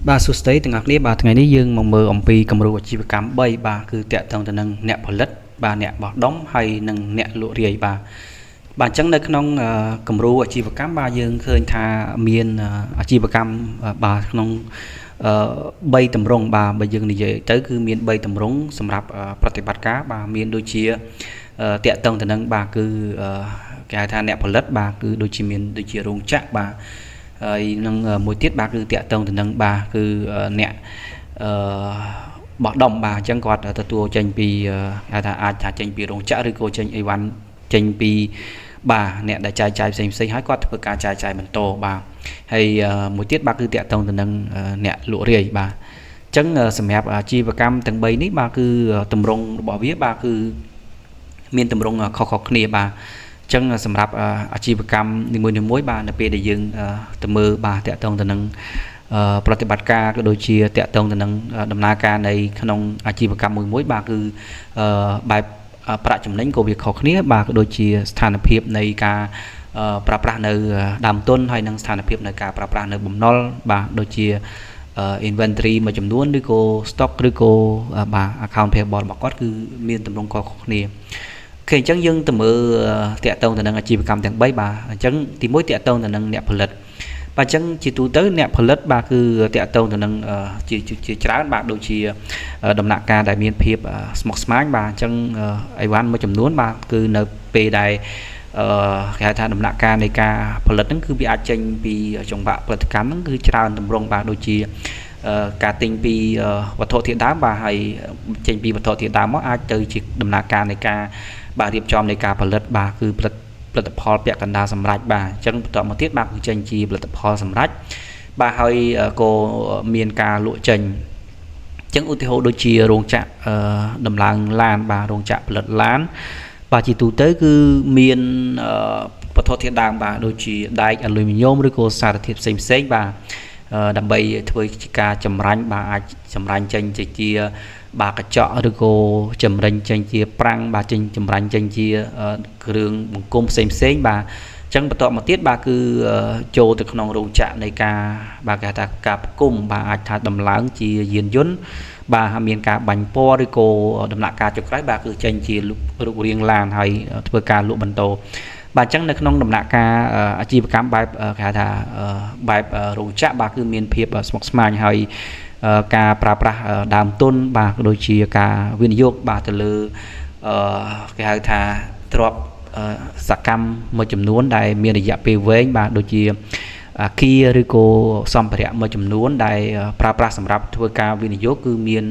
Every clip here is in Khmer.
បាទសួស្តីទាំងអស់គ្នាបាទថ្ងៃនេះយើងមកមើលអំពីគំរូអាជីវកម្ម3បាទគឺតាក់ទងទៅនឹងអ្នកផលិតបាទអ្នកបោះដុំហើយនិងអ្នកលក់រាយបាទអញ្ចឹងនៅក្នុងគំរូអាជីវកម្មបាទយើងឃើញថាមានអាជីវកម្មបាទក្នុង3ទម្រង់បាទបើយើងនិយាយទៅគឺមាន3ទម្រង់សម្រាប់ប្រតិបត្តិការបាទមានដូចជាតាក់ទងទៅនឹងបាទគឺគេហៅថាអ្នកផលិតបាទគឺដូចជាមានដូចជារោងចក្របាទហើយនឹងមួយទៀតបាទគឺតាក់ទងទៅនឹងបាទគឺអ្នកបោះដុំបាទអញ្ចឹងគាត់ទទួលចេញពីហៅថាអាចថាចេញពីរោងចក្រឬក៏ចេញអីវ៉ាន់ចេញពីបាទអ្នកដែលចាយផ្សេងហើយគាត់ធ្វើការចាយបន្តបាទហើយមួយទៀតបាទគឺតាក់ទងទៅនឹងអ្នកលក់រាយបាទអញ្ចឹងសម្រាប់អាជីវកម្មទាំង3នេះបាទគឺតម្រង់របស់វាបាទគឺមានតម្រង់ខុសៗគ្នាបាទចឹងសម្រាប់អាជីវកម្មនីមួយៗបាទនៅពេលដែលយើងទៅមើលបាទតាក់ទងទៅនឹងប្រតិបត្តិការក៏ដូចជាតាក់ទងទៅនឹងដំណើរការនៃក្នុងអាជីវកម្មមួយបាទគឺបែបប្រាក់ចំណេញក៏វាខុសគ្នាបាទក៏ដូចជាស្ថានភាពនៃការប្រើប្រាស់នៅដើមទុនហើយនិងស្ថានភាពនៃការប្រើប្រាស់នៅបំណុលបាទដូចជាinventory មួយចំនួនឬក៏ stock ឬក៏បាទ account payable របស់គាត់គឺមានទម្រង់ខុសគ្នាអូខេអញ្ចឹងយើងទៅមើលតាក់ទងទៅនឹងអាជីវកម្មទាំង3បាទអញ្ចឹងទី1តាក់ទងទៅនឹងអ្នកផលិតបាទអញ្ចឹងជាទូទៅអ្នកផលិតបាទគឺតាក់ទងទៅនឹងជាច្រើនបាទដូចជាដំណាក់កាលដែលមានភាពស្មុគស្មាញបាទអញ្ចឹងអីវ៉ាន់មួយចំនួនបាទគឺនៅពេលដែលគេហៅថាដំណាក់កាលនៃការផលិតហ្នឹងគឺវាអាចចេញពីចង្វាក់ផលិតកម្មហ្នឹងគឺច្រើនទម្រង់បាទដូចជាការទិញពីវត្ថុធាតុដើមបាទហើយចេញពីវត្ថុធាតុដើមមកអាចទៅជាដំណាក់កាលនៃការបាទរៀបចំនៃការផលិតបាទគឺផលិតផលពាក់កណ្ដាលសម្រេចបាទអញ្ចឹងបន្តមកទៀតបាទគឺចេញជាផលិតផលសម្រេចបាទហើយក៏មានការលក់ចេញអញ្ចឹងឧទាហរណ៍ដូចជារោងចក្រដំឡើងឡានបាទរោងចក្រផលិតឡានបាទជាទូទៅគឺមានវត្ថុធាតុដើមបាទដូចជាដែកអាលុយមីញ៉ូមឬក៏សារធាតុផ្សេងបាទដើម្បីធ្វើជាការចម្រាញ់បាទអាចចម្រាញ់ចេញជាបាទកញ្ចក់ឬក៏ចម្រាញ់ចេញជាប្រាំងបាទចេញចម្រាញ់ចេញជាគ្រឿងបង្គុំផ្សេងបាទអញ្ចឹងបន្តមកទៀតបាទគឺចូលទៅក្នុងរោងចក្រនៃការបាទគេហៅថាការផ្គុំបាទអាចថាដំឡើងជាយានយន្តបាទហើយមានការបាញ់ពណ៌ឬក៏ដំណាក់កាលចុងក្រោយបាទគឺចេញជារូបរាងឡានហើយធ្វើការលក់បន្តបាទអញ្ចឹងនៅក្នុងដំណាក់កាលអាជីវកម្មបែបគេហៅថាបែបរោងចក្របាទគឺមានភាពស្មុគស្មាញហើយការប្រើប្រាស់ដើមទុនបាទក៏ដូចជាការវិនិយោគបាទទៅលើគេហៅថាទ្រព្យសកម្មមួយចំនួនដែលមានរយៈពេលវែងបាទដូចជាអាគារឬក៏សម្ភារៈមួយចំនួនដែលប្រើប្រាស់សម្រាប់ធ្វើការវិនិយោគគឺមាន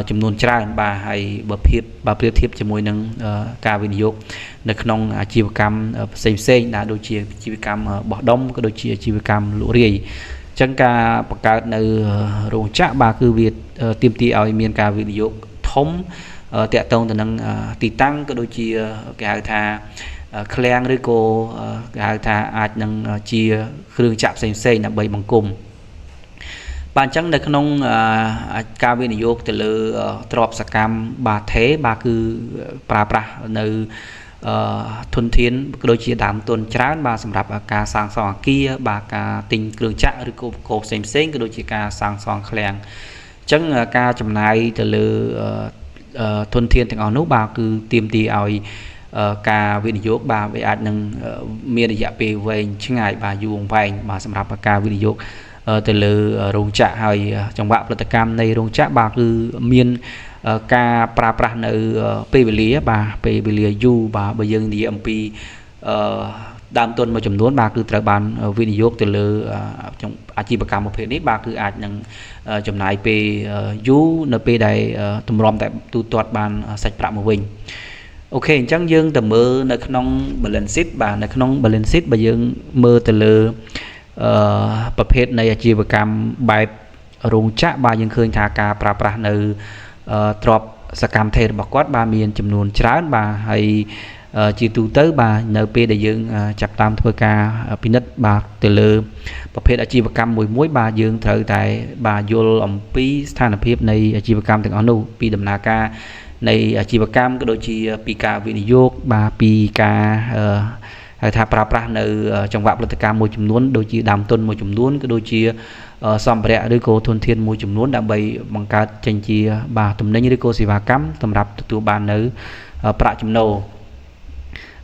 ចំនួនច្រើនបាទហើយបើប្រៀបធៀបជាមួយនឹងការវិនិយោគនៅក្នុងអាជីវកម្មផ្សេងដែលដូចជាអាជីវកម្មបោះដុំក៏ដូចជាអាជីវកម្មលក់រាយចឹងការបង្កើតនៅរោងចក្របាទគឺវាទាមទារឲ្យមានការវិនិយោគធំតាក់ទងទៅនឹងទីតាំងក៏ដូចជាគេហៅថាឃ្លាំងឬក៏គេហៅថាអាចនឹងជាគ្រឿងចក្រផ្សេងដើម្បីបង្គុំបាទអញ្ចឹងនៅក្នុងការវិនិយោគទៅលើទ្រព្យសកម្មបាទថេបាទគឺប្រើប្រាស់នៅធនធានក៏ដូចជាដើមទុនច្រើនបាទសម្រាប់ការសាងសង់អគារបាទការទិញគ្រឿងចក្រឬក៏ឧបករណ៍ផ្សេងក៏ដូចជាការសាងសង់ឃ្លាំងអញ្ចឹងការចំណាយទៅលើធនធានទាំងអស់នោះបាទគឺទាមទារឲ្យការវិនិយោគបាទវាអាចនឹងមានរយៈពេលវែងឆ្ងាយបាទយូរអង្វែងបាទសម្រាប់ការវិនិយោគទៅលើរោងចក្រហើយចង្វាក់ផលិតកម្មនៃរោងចក្របាទគឺមានការប្រើប្រាស់នៅពេលវេលាបាទពេលវេលាយូរបាទបើយើងនិយាយអំពីដើមទុនមួយចំនួនបាទគឺត្រូវបានវិនិយោគទៅលើអាជីវកម្មប្រភេទនេះបាទគឺអាចនឹងចំណាយពេលយូរនៅពេលដែលទម្រាំតែទូទាត់បានសាច់ប្រាក់មកវិញអូខេអញ្ចឹងយើងទៅមើលនៅក្នុង balance sheet បាទនៅក្នុង balance sheet បើយើងមើលទៅលើប្រភេទនៃអាជីវកម្មបែបរោងចក្របាទយើងឃើញថាការប្រើប្រាស់នៅទ្រព្យសកម្មថេររបស់គាត់បាទមានចំនួនច្រើនបាទហើយជាទូទៅបាទនៅពេលដែលយើងចាប់តាមធ្វើការពិនិត្យបាទទៅលើប្រភេទអាជីវកម្មមួយបាទយើងត្រូវតែបាទយល់អំពីស្ថានភាពនៃអាជីវកម្មទាំងអស់នោះពីដំណើរការនៃអាជីវកម្មក៏ដូចជាពីការវិនិយោគបាទពីការហៅថាប្រើប្រាស់នៅចង្វាក់ផលិតកម្មមួយចំនួនដូចជាដើមទុនមួយចំនួនក៏ដូចជា សម្ភារៈឬក៏ធនធានមួយចំនួនដើម្បីបង្កើតចេញជាបាទទំនិញឬក៏សេវាកម្មសម្រាប់ទទួលបាននៅប្រាក់ចំណូល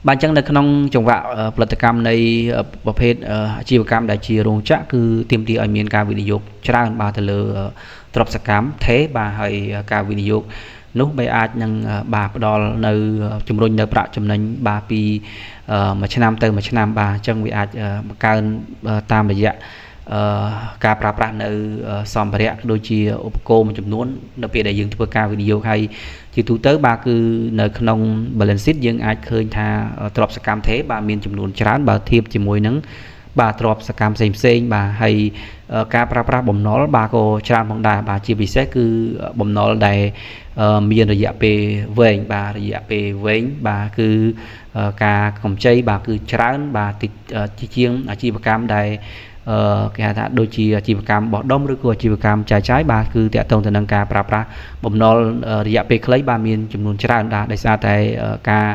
បាទអញ្ចឹងនៅក្នុងចង្វាក់ផលិតកម្មនៃប្រភេទអាជីវកម្មដែលជារោងចក្រគឺទាមទារឲ្យមានការវិនិយោគច្រើនបាទទៅលើទ្រព្យសកម្មថេរបាទហើយការវិនិយោគនោះបីអាចនឹងបាទផ្ដល់នៅជំរុញនៅប្រាក់ចំណេញបាទពីមួយឆ្នាំទៅមួយឆ្នាំបាទអញ្ចឹងវាអាចបង្កើនតាមរយៈការប្រើប្រាស់នៅសម្ភារៈដូចជាឧបករណ៍មួយចំនួននៅពេលដែលយើងធ្វើការវិនិយោគហើយជាទូទៅបាទគឺនៅក្នុង balance sheet យើងអាចឃើញថាទ្រព្យសកម្មថេរបាទមានចំនួនច្រើនបើធៀបជាមួយនឹងបាទទ្រព្យសកម្មផ្សេងបាទហើយការប្រើប្រាស់បំណុលបាទក៏ច្រើនផងដែរបាទជាពិសេសគឺបំណុលដែលមានរយៈពេលវែងបាទរយៈពេលវែងបាទគឺការកម្ចីបាទគឺច្រើនបាទតិចជាងអាជីវកម្មដែលគេហៅថាដូចជាអាជីវកម្មបោះដុំឬក៏អាជីវកម្មចាយចាយបាទគឺតាក់ទងទៅនឹងការប្រើប្រាស់បំណុលរយៈពេលខ្លីបាទមានចំនួនច្រើនដែរដោយសារតែការ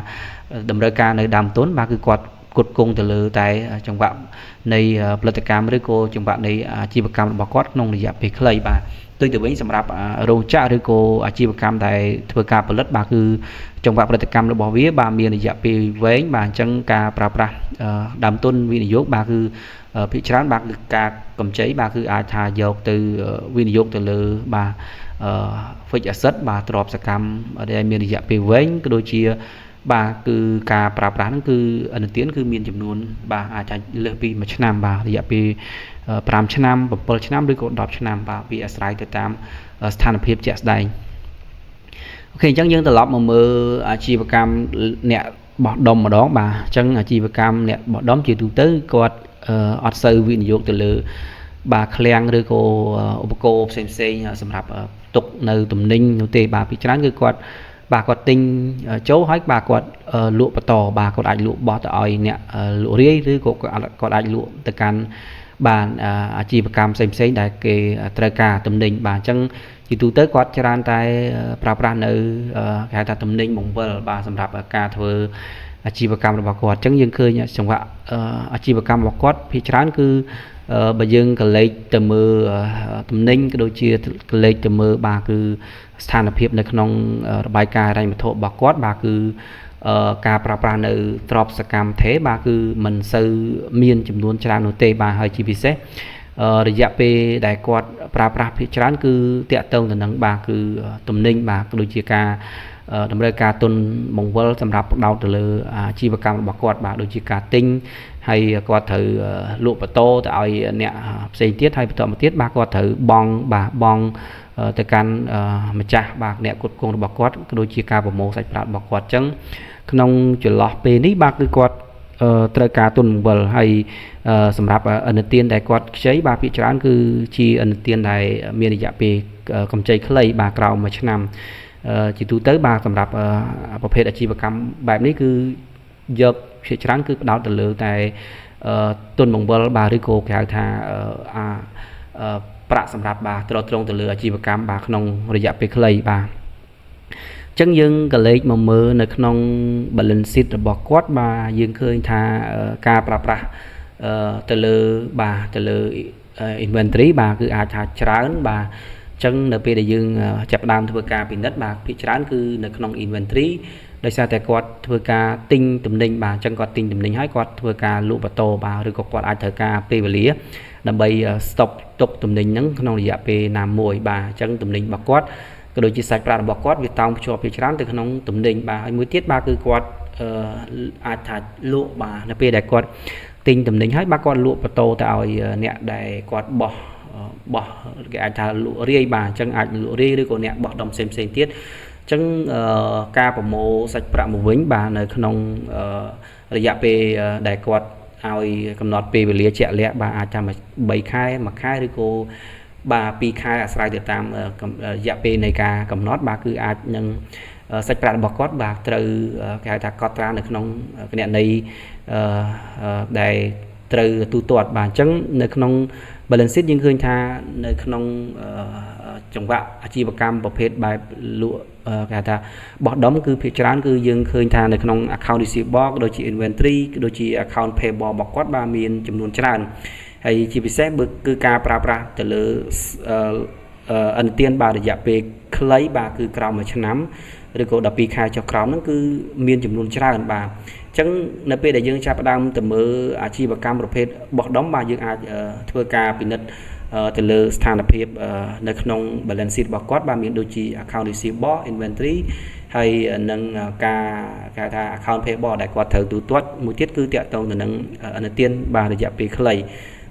តម្រូវការនៅដើមទុនបាទគឺគាត់គត់គង់ទៅលើតែចង្វាក់នៃផលិតកម្មឬក៏ចង្វាក់នៃអាជីវកម្មរបស់គាត់ក្នុងរយៈពេលខ្លីបាទដូចទៅវិញសម្រាប់រោងចក្រឬក៏អាជីវកម្មដែលធ្វើការផលិតបាទគឺចង្វាក់ផលិតកម្មរបស់វាបាទមានរយៈពេលវែងបាទអញ្ចឹងការប្រើប្រាស់ដើមទុនវិនិយោគបាទគឺភាគច្រើនបាទគឺការកម្ចីបាទគឺអាចថាយកទៅវិនិយោគទៅលើបាទfixed asset បាទទ្រព្យសកម្មដែលមានរយៈពេលវែងក៏ដូចជាបាទគឺការប្រើប្រាស់ហ្នឹងគឺឥណទានគឺមានចំនួនបាទអាចលើសពី1ឆ្នាំបាទរយៈពេល5ឆ្នាំ7ឆ្នាំឬក៏10ឆ្នាំបាទវាអាស្រ័យទៅតាមស្ថានភាពជាក់ស្ដែងអូខេអញ្ចឹងយើងត្រឡប់មកមើលអាជីវកម្មអ្នកបោះដុំម្ដងបាទអញ្ចឹងអាជីវកម្មអ្នកបោះដុំជាទូទៅគាត់អត់សូវវិនិយោគទៅលើបាទឃ្លាំងឬក៏ឧបករណ៍ផ្សេងសម្រាប់ទុកនៅទំនិញនោះទេបាទពីច្រើនគឺគាត់បាទគាត់ទិញចូលហើយបាទគាត់លក់បន្តបាទគាត់អាចលក់បោះទៅឲ្យអ្នកលក់រាយឬក៏គាត់អាចលក់ទៅកាន់បាទអាជីវកម្មផ្សេងដែលគេត្រូវការទំនិញបាទអញ្ចឹងជាទូទៅគាត់ច្រើនតែប្រើប្រាស់នៅគេហៅថាទំនិញបង្វិលបាទសម្រាប់ការធ្វើអាជីវកម្មរបស់គាត់អញ្ចឹងយើងឃើញចង្វាក់អាជីវកម្មរបស់គាត់ភាគច្រើនគឺបើយើងកលេចទៅមើលទំនិញក៏ដូចជាកលេចទៅមើលបាទគឺស្ថានភាពនៅក្នុងរបាយការណ៍ហិរញ្ញវត្ថុរបស់គាត់បាទគឺការប្រើប្រាស់នៅទ្រព្យសកម្មថេរបាទគឺមិនសូវមានចំនួនច្រើននោះទេបាទហើយជាពិសេសរយៈពេលដែលគាត់ប្រើប្រាស់ភាគច្រើនគឺតាក់ទងទៅនឹងបាទគឺទំនិញបាទក៏ដូចជាការតម្រូវការទុនបង្វិលសម្រាប់ផ្ដោតទៅលើអាជីវកម្មរបស់គាត់បាទដូចជាការទិញហើយគាត់ត្រូវលក់បន្តទៅឲ្យអ្នកផ្សេងទៀតហើយបន្តមកទៀតបាទគាត់ត្រូវបង់បាទបង់ទៅកាន់ម្ចាស់បាទអ្នកគ្រប់គ្រងរបស់គាត់ក៏ដូចជាការប្រមូលសាច់ប្រាក់របស់គាត់អញ្ចឹងក្នុងចន្លោះពេលនេះបាទគឺគាត់ត្រូវការទុនបង្វិលហើយសម្រាប់ឥណទានដែលគាត់ខ្ចីបាទភាគច្រើនគឺជាឥណទានដែលមានរយៈពេលកម្ចីខ្លីបាទក្រោម1ឆ្នាំជាទូទៅបាទសម្រាប់ប្រភេទអាជីវកម្មបែបនេះគឺយកភាគច្រើនគឺផ្ដោតទៅលើតែទុនបង្វិលបាទឬក៏គេហៅថាប្រាក់សម្រាប់បាទទ្រទ្រង់ទៅលើអាជីវកម្មបាទក្នុងរយៈពេលខ្លីបាទអញ្ចឹងយើងក៏លេខមកមើលនៅក្នុង balance sheet របស់គាត់បាទយើងឃើញថាការប្រើប្រាស់ទៅលើបាទទៅលើ inventory បាទគឺអាចថាច្រើនបាទអញ្ចឹងនៅពេលដែលយើងចាប់ផ្ដើមធ្វើការពិនិត្យបាទភាគច្រើនគឺនៅក្នុង inventory ដោយសារតែគាត់ធ្វើការទិញទំនិញបាទអញ្ចឹងគាត់ទិញទំនិញហើយគាត់ធ្វើការលក់បន្តបាទឬក៏គាត់អាចត្រូវការពេលវេលាដើម្បី stop ទុកទំនិញហ្នឹងក្នុងរយៈពេលណាមួយបាទអញ្ចឹងទំនិញរបស់គាត់ក៏ដូចជាសាច់ប្រាក់របស់គាត់វាតោងភ្ជាប់ពីច្រើនទៅក្នុងទំនិញបាទហើយមួយទៀតបាទគឺគាត់អាចថាលក់បាទនៅពេលដែលគាត់ទិញទំនិញហើយបាទគាត់លក់បន្តទៅឲ្យអ្នកដែលគាត់បោះគេអាចថាលក់រាយបាទអញ្ចឹងអាចលក់រាយឬក៏អ្នកបោះដុំផ្សេងទៀតអញ្ចឹងការប្រមូលសាច់ប្រាក់មកវិញបាទនៅក្នុងរយៈពេលដែលគាត់ឲ្យកំណត់ពេលវេលាជាក់លាក់បាទអាចថា3ខែ1ខែឬក៏បាទ2ខែអាស្រ័យទៅតាមរយៈពេលនៃការកំណត់បាទគឺអាចនឹងសាច់ប្រាក់របស់គាត់បាទត្រូវគេហៅថាកត់ត្រានៅក្នុងគណនីដែលត្រូវទូទាត់បាទអញ្ចឹងនៅក្នុង balance sheet យើងឃើញថានៅក្នុងចង្វាក់អាជីវកម្មប្រភេទបែបលក់គេហៅថាបោះដុំគឺភាគច្រើនគឺយើងឃើញថានៅក្នុង account receivable ក៏ដូចជា inventory ក៏ដូចជា account payable របស់គាត់បាទមានចំនួនច្រើន ហើយជាពិសេសគឺការប្រើប្រាស់ទៅលើអនុទានបាទរយៈពេលខ្លីបាទគឺក្រោមមួយឆ្នាំឬក៏12ខែចុះក្រោមហ្នឹងគឺមានចំនួនច្រើនបាទអញ្ចឹងនៅពេលដែលយើងចាប់ផ្ដើមទៅមើលអាជីវកម្មប្រភេទបោះដុំបាទយើងអាចធ្វើការពិនិត្យទៅលើស្ថានភាពនៅក្នុង balance sheet របស់គាត់បាទមានដូចជា account receivable inventory ហើយនឹងការគេថា account payable ដែលគាត់ត្រូវទូទាត់មួយទៀតគឺតាក់ទងទៅនឹងអនុទានបាទរយៈពេលខ្លី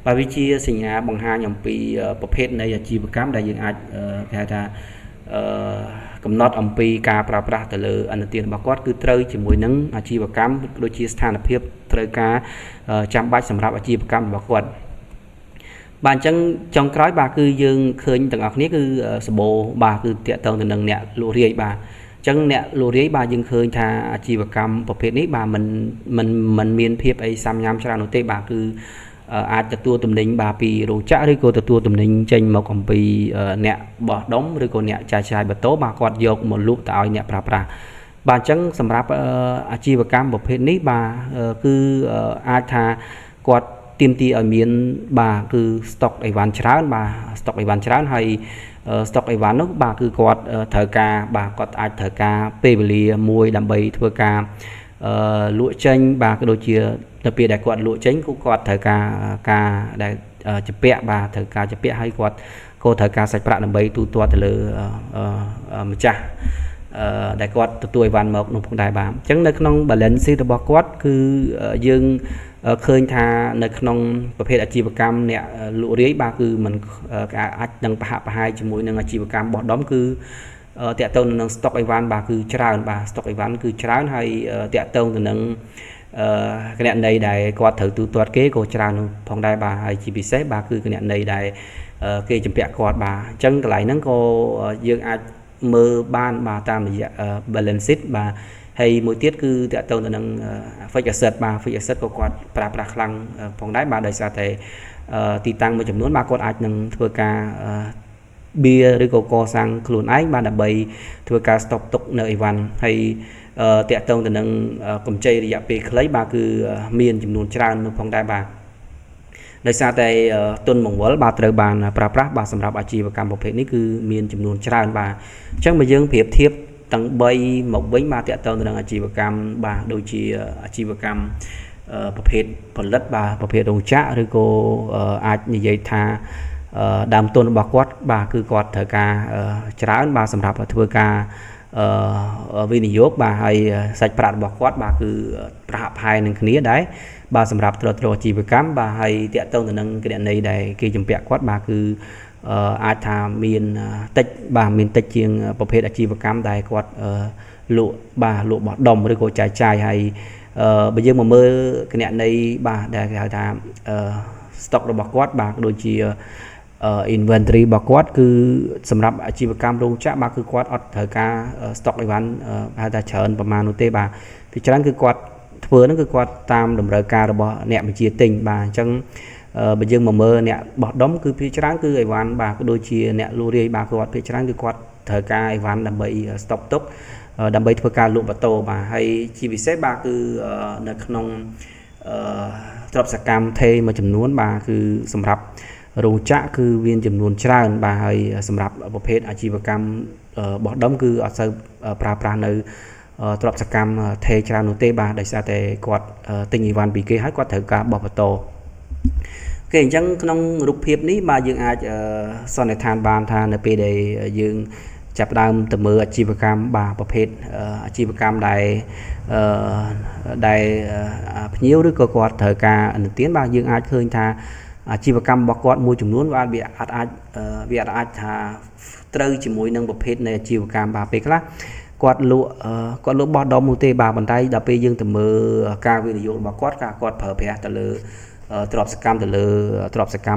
បាទវាជាសញ្ញាបង្ហាញអំពីប្រភេទនៃអាជីវកម្មដែលយើងអាចគេហៅថាកំណត់អំពីការប្រើប្រាស់ទៅលើអនុទានរបស់គាត់គឺត្រូវជាមួយនឹងអាជីវកម្មដូចជាស្ថានភាពត្រូវការចាំបាច់សម្រាប់អាជីវកម្មរបស់គាត់បាទអញ្ចឹងចុងក្រោយបាទគឺយើងឃើញទាំងអស់គ្នាគឺសម្បូរបាទគឺតាក់ទងទៅនឹងអ្នកលក់រាយបាទអញ្ចឹងអ្នកលក់រាយបាទយើងឃើញថាអាជីវកម្មប្រភេទនេះបាទมันមានភាពអីសាំញ៉ាំច្រើននោះទេបាទគឺអាចទទួលទំនិញបាទពីរោងចក្រឬក៏ទទួលទំនិញចេញមកអំពីអ្នកបោះដុំឬក៏អ្នកចាយចាយម៉ូតូបាទគាត់យកមកលក់ទៅឲ្យអ្នកប្រើប្រាស់បាទអញ្ចឹងសម្រាប់អាជីវកម្មប្រភេទនេះបាទគឺអាចថាគាត់ទាមទារឲ្យមានបាទគឺ stock អីវ៉ាន់ច្រើនបាទ stock អីវ៉ាន់ច្រើនហើយ stock អីវ៉ាន់នោះបាទគឺគាត់ត្រូវការបាទគាត់អាចត្រូវការពេលវេលាមួយដើម្បីធ្វើការលក់ចេញបាទក៏ដូចជាទៅពេលដែលគាត់លក់ចេញគាត់ត្រូវការដែលជាពាក់បាទត្រូវការជាពាក់ហើយគាត់ក៏ត្រូវការសាច់ប្រាក់ដើម្បីទូទាត់ទៅលើម្ចាស់ដែលគាត់ទទួលអីវ៉ាន់មកនោះផងដែរបាទអញ្ចឹងនៅក្នុង balance sheet របស់គាត់គឺយើងឃើញថានៅក្នុងប្រភេទអាជីវកម្មអ្នកលក់រាយបាទគឺมันអាចនឹងប្រហាក់ប្រហែលជាមួយនឹងអាជីវកម្មបោះដុំគឺតាក់ទងនឹង stock អីវ៉ាន់បាទគឺច្រើនបាទ stock អីវ៉ាន់គឺច្រើនហើយតាក់ទងទៅនឹងគណនីដែលគាត់ត្រូវទូទាត់គេក៏ច្រើនផងដែរបាទហើយជាពិសេសបាទគឺគណនីដែលគេជំពាក់គាត់បាទអញ្ចឹងកន្លែងហ្នឹងក៏យើងអាចមើលបានបាទតាមរយៈ balance sheet បាទហើយមួយទៀតគឺតាក់ទងទៅនឹង fixed asset បាទ fixed asset ក៏គាត់ប្រើប្រាស់ខ្លាំងផងដែរបាទដោយសារតែទីតាំងមួយចំនួនបាទគាត់អាចនឹងធ្វើការបៀឬក៏កសាងខ្លួនឯងបាទដើម្បីធ្វើការ stop ទុកនៅអីវ៉ាន់ហើយតាក់ទងទៅនឹងកម្ចីរយៈពេលខ្លីបាទគឺមានចំនួនច្រើននៅផងដែរបាទដោយសារតែទុនបង្វិលបាទត្រូវបានប្រើប្រាស់បាទសម្រាប់អាជីវកម្មប្រភេទនេះគឺមានចំនួនច្រើនបាទអញ្ចឹងបើយើងប្រៀបធៀបទាំង3មកវិញបាទតាក់ទងទៅនឹងអាជីវកម្មបាទដូចជាអាជីវកម្មប្រភេទផលិតបាទប្រភេទរោងចក្រឬក៏អាចនិយាយថាដើមទុនរបស់គាត់បាទគឺគាត់ត្រូវការច្រើនបាទសម្រាប់ធ្វើការវិនិយោគបាទហើយសាច់ប្រាក់របស់គាត់បាទគឺប្រហាក់ប្រហែលនឹងគ្នាដែរបាទសម្រាប់ទ្រទ្រង់អាជីវកម្មបាទហើយតាក់ទងទៅនឹងគណនីដែលគេជំពាក់គាត់បាទគឺអាចថាមានតិចបាទមានតិចជាងប្រភេទអាជីវកម្មដែលគាត់លក់បាទលក់បោះដុំឬក៏ចាយចាយហើយបើយើងមកមើលគណនីបាទដែលគេហៅថាstock របស់គាត់បាទដូចជាinventory របស់គាត់គឺសម្រាប់អាជីវកម្មរោងចក្របាទគឺគាត់អត់ត្រូវការ stock អីវ៉ាន់ហៅថាច្រើនប្រមាណនោះទេបាទពីច្រើនគឺគាត់ធ្វើហ្នឹងគឺគាត់តាមតម្រូវការរបស់អ្នកបញ្ជាទិញបាទអញ្ចឹងបើយើងមកមើលអ្នកបោះដុំគឺភាគច្រើនគឺអីវ៉ាន់បាទក៏ដូចជាអ្នកលក់រាយបាទគាត់ភាគច្រើនគឺគាត់ត្រូវការអីវ៉ាន់ដើម្បី stop ទុកដើម្បីធ្វើការលក់ម៉ូតូបាទហើយជាពិសេសបាទគឺនៅក្នុងទ្រព្យសកម្មថេរមួយចំនួនបាទគឺសម្រាប់រោងចក្រគឺមានចំនួនច្រើនបាទហើយសម្រាប់ប្រភេទអាជីវកម្មបោះដុំគឺអត់សូវប្រើប្រាស់នៅទ្រព្យសកម្មថេរច្រើននោះទេបាទដោយសារតែគាត់ទិញអីវ៉ាន់ពីគេហើយគាត់ត្រូវការបោះម៉ូតូគេអញ្ចឹងក្នុងរូបភាពនេះបាទយើងអាចសន្និដ្ឋានបានថានៅពេលដែលយើងចាប់ផ្ដើមទៅមើលអាជីវកម្មបាទប្រភេទអាជីវកម្មដែលភ្ញៀវឬក៏គាត់ត្រូវការអនុទានបាទយើងអាចឃើញថាអាជីវកម្មរបស់គាត់មួយចំនួនវាអាចថាត្រូវជាមួយនឹងប្រភេទនៃអាជីវកម្មបាទពេលខ្លះគាត់លក់បោះដុំនោះទេបាទប៉ុន្តែដល់ពេលយើងទៅមើលការវិនិយោគរបស់គាត់គាត់ប្រើប្រាស់ទៅលើទ្រព្យសកម្ម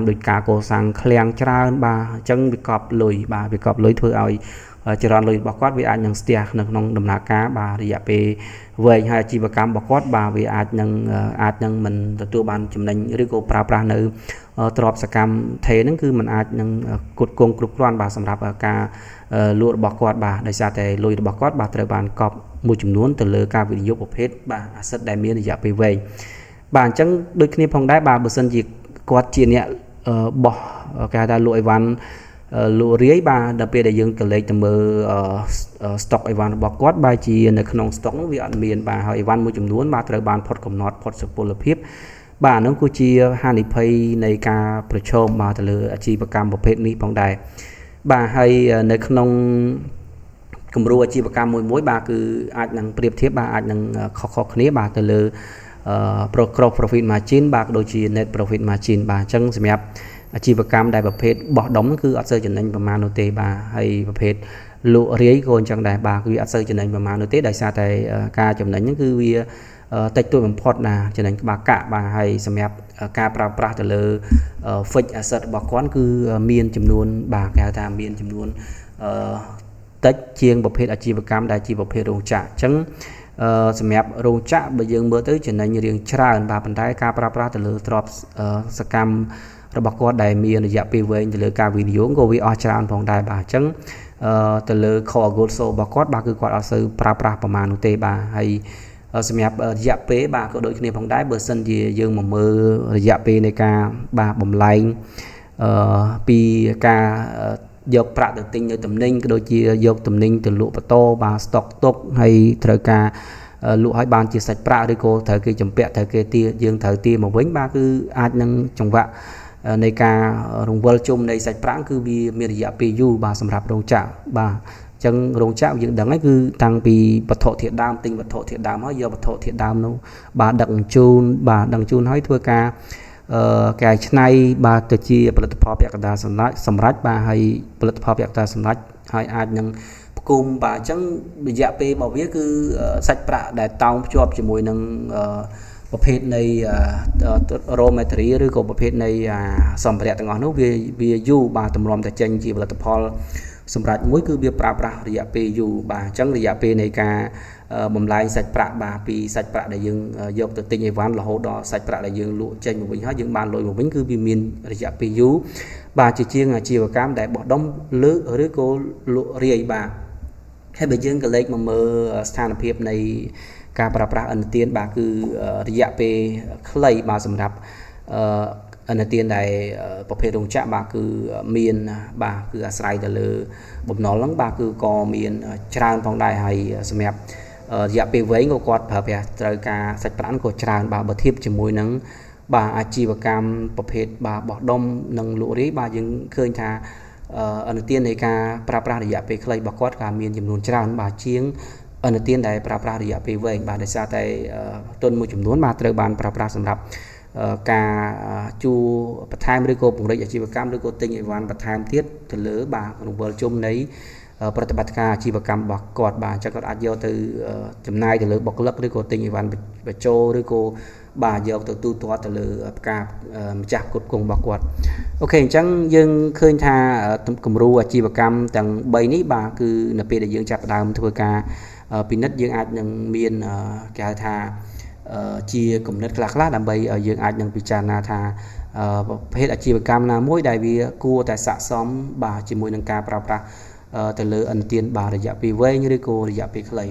ដូចការកសាងឃ្លាំងច្រើនបាទអញ្ចឹងវាកប់លុយបាទវាកប់លុយធ្វើឲ្យចរន្តលុយរបស់គាត់វាអាចនឹងស្ទះនៅក្នុងដំណើរការបាទរយៈពេលវែងហើយអាជីវកម្មរបស់គាត់បាទវាអាចនឹងមិនទទួលបានចំណេញឬក៏ប្រើប្រាស់នៅទ្រព្យសកម្មថេរហ្នឹងគឺมันអាចនឹងគុតគង់គ្រប់គ្រាន់បាទសម្រាប់ការលក់របស់គាត់បាទដោយសារតែលុយរបស់គាត់បាទត្រូវបានកប់មួយចំនួនទៅលើការវិនិយោគប្រភេទបាទ asset ដែលមានរយៈពេលវែងបាទអញ្ចឹងដូចគ្នាផងដែរបាទបើសិនជា គាត់ជាអ្នកបោះគេហៅថាលក់អីវ៉ាន់លក់រាយបាទដល់ពេលដែលយើងកលេចទៅមើល stock អីវ៉ាន់របស់គាត់បែរជានៅក្នុង stock នោះវាអត់មានបាទហើយអីវ៉ាន់មួយចំនួនបាទត្រូវបានផុតកំណត់ផុតសុពលភាពបាទហ្នឹងគឺជាហានិភ័យនៃការប្រឈមបាទទៅលើអាជីវកម្មប្រភេទនេះផងដែរបាទហើយនៅក្នុងគំរូអាជីវកម្មមួយបាទគឺអាចនឹងប្រៀបធៀបបាទអាចនឹងខុសៗគ្នាបាទទៅលើgross profit margin បាទដូចជា net profit margin បាទអញ្ចឹងសម្រាប់អាជីវកម្មដែលប្រភេទបោះដុំគឺអត់សូវចំណេញប្រមាណនោះទេបាទហើយប្រភេទលក់រាយក៏អញ្ចឹងដែរបាទគឺអត់សូវចំណេញប្រមាណនោះទេដោយសារតែការចំណេញហ្នឹងគឺវាតិចតួចបំផុតណាចំណេញក្បាលកាក់បាទហើយសម្រាប់ការប្រើប្រាស់ទៅលើ fixed asset របស់គាត់គឺមានចំនួនបាទគេហៅថាមានចំនួនតិចជាងប្រភេទអាជីវកម្មដែលជាប្រភេទរោងចក្រអញ្ចឹងសម្រាប់រោងចក្របើយើងមើលទៅចំណេញរៀងច្រើនបាទប៉ុន្តែការប្រើប្រាស់ទៅលើទ្រព្យសកម្មរបស់គាត់ដែលមានរយៈពេលវែងទៅលើការវិនិយោគក៏វាអស់ច្រើនផងដែរបាទអញ្ចឹងទៅលើ core goal soul របស់គាត់បាទគឺគាត់អត់សូវប្រើប្រាស់ប្រមាណនោះទេបាទហើយសម្រាប់រយៈពេលបាទក៏ដូចគ្នាផងដែរបើសិនជាយើងមកមើលរយៈពេលនៃការបាទបំលែងពីការយកប្រាក់ទៅទិញនៅទំនិញក៏ដូចជាយកទំនិញទៅលក់បន្តបាទ stock ទុកហើយត្រូវការលក់ឲ្យបានជាសាច់ប្រាក់ឬក៏ត្រូវគេចម្ពាក់ត្រូវគេទាយើងត្រូវទាមកវិញបាទគឺអាចនឹងចង្វាក់នៃការរង្វិលជុំនៃសាច់ប្រាក់គឺវាមានរយៈពេលយូរបាទសម្រាប់រោងចក្របាទអញ្ចឹងរោងចក្រយើងដឹងហើយគឺតាំងពីវត្ថុធាតុដើមទិញវត្ថុធាតុដើមហើយយកវត្ថុធាតុដើមនោះបាទដឹកជញ្ជូនបាទដឹកជញ្ជូនហើយធ្វើការកែច្នៃបាទទៅជាផលិតផលពាក់កណ្ដាលសម្រាប់បាទហើយផលិតផលពាក់កណ្ដាលសម្រាប់ហើយអាចនឹងផ្គុំបាទអញ្ចឹងរយៈពេលរបស់វាគឺសាច់ប្រាក់ដែលតោងភ្ជាប់ជាមួយនឹងប្រភេទនៃ raw material ឬក៏ប្រភេទនៃសម្ភារៈទាំងអស់នោះវាយូរបាទទម្រាំតែចេញជាផលិតផលសម្រាប់មួយគឺវាប្រើប្រាស់រយៈពេលយូរបាទអញ្ចឹងរយៈពេលនៃការបំលែងសាច់ប្រាក់បាទពីសាច់ប្រាក់ដែលយើងយកទៅទិញអីវ៉ាន់រហូតដល់សាច់ប្រាក់ដែលយើងលក់ចេញមកវិញហើយយើងបានលុយមកវិញគឺវាមានរយៈពេលយូរបាទជាងអាជីវកម្មដែលបោះដុំលើកឬក៏លក់រាយបាទហើយបើយើងក៏លេខមកមើលស្ថានភាពនៃការប្រើប្រាស់ឥណទានបាទគឺរយៈពេលខ្លីបាទសម្រាប់ឥណទានដែលប្រភេទរោងចក្របាទគឺមានបាទគឺអាស្រ័យទៅលើបំណុលហ្នឹងបាទគឺក៏មានច្រើនផងដែរហើយសម្រាប់រយៈពេលវែងក៏គាត់ប្រើប្រាស់ត្រូវការសាច់ប្រាក់ក៏ច្រើនបាទបើធៀបជាមួយនឹងបាទអាជីវកម្មប្រភេទបាទបោះដុំនិងលក់រាយបាទយើងឃើញថាឥណទាននៃការប្រើប្រាស់រយៈពេលខ្លីរបស់គាត់ក៏មានចំនួនច្រើនបាទជាងឥណទានដែលប្រើប្រាស់រយៈពេលវែងបាទដោយសារតែទុនមួយចំនួនបាទត្រូវបានប្រើប្រាស់សម្រាប់ការជួបន្ថែមឬក៏ពង្រីកអាជីវកម្មឬក៏ទិញអីវ៉ាន់បន្ថែមទៀតទៅលើបាទរង្វិលជុំនៃប្រតិបត្តិការអាជីវកម្មរបស់គាត់បាទអញ្ចឹងគាត់អាចយកទៅចំណាយទៅលើបុគ្គលិកឬក៏ទិញអីវ៉ាន់បញ្ចូលឬក៏បាទយកទៅទូទាត់ទៅលើការម្ចាស់គ្រប់គ្រងរបស់គាត់អូខេអញ្ចឹងយើងឃើញថាគំរូអាជីវកម្មទាំង3នេះបាទគឺនៅពេលដែលយើងចាប់ផ្ដើមធ្វើការពិនិត្យយើងអាចនឹងមានគេហៅថាជាគំនិតខ្លះៗដើម្បីឲ្យយើងអាចនឹងពិចារណាថាប្រភេទអាជីវកម្មណាមួយដែលវាគួរតែស័ក្តិសមបាទជាមួយនឹងការប្រើប្រាស់ទៅលើឥណទានបាទរយៈពេលវែងឬក៏រយៈពេលខ្លី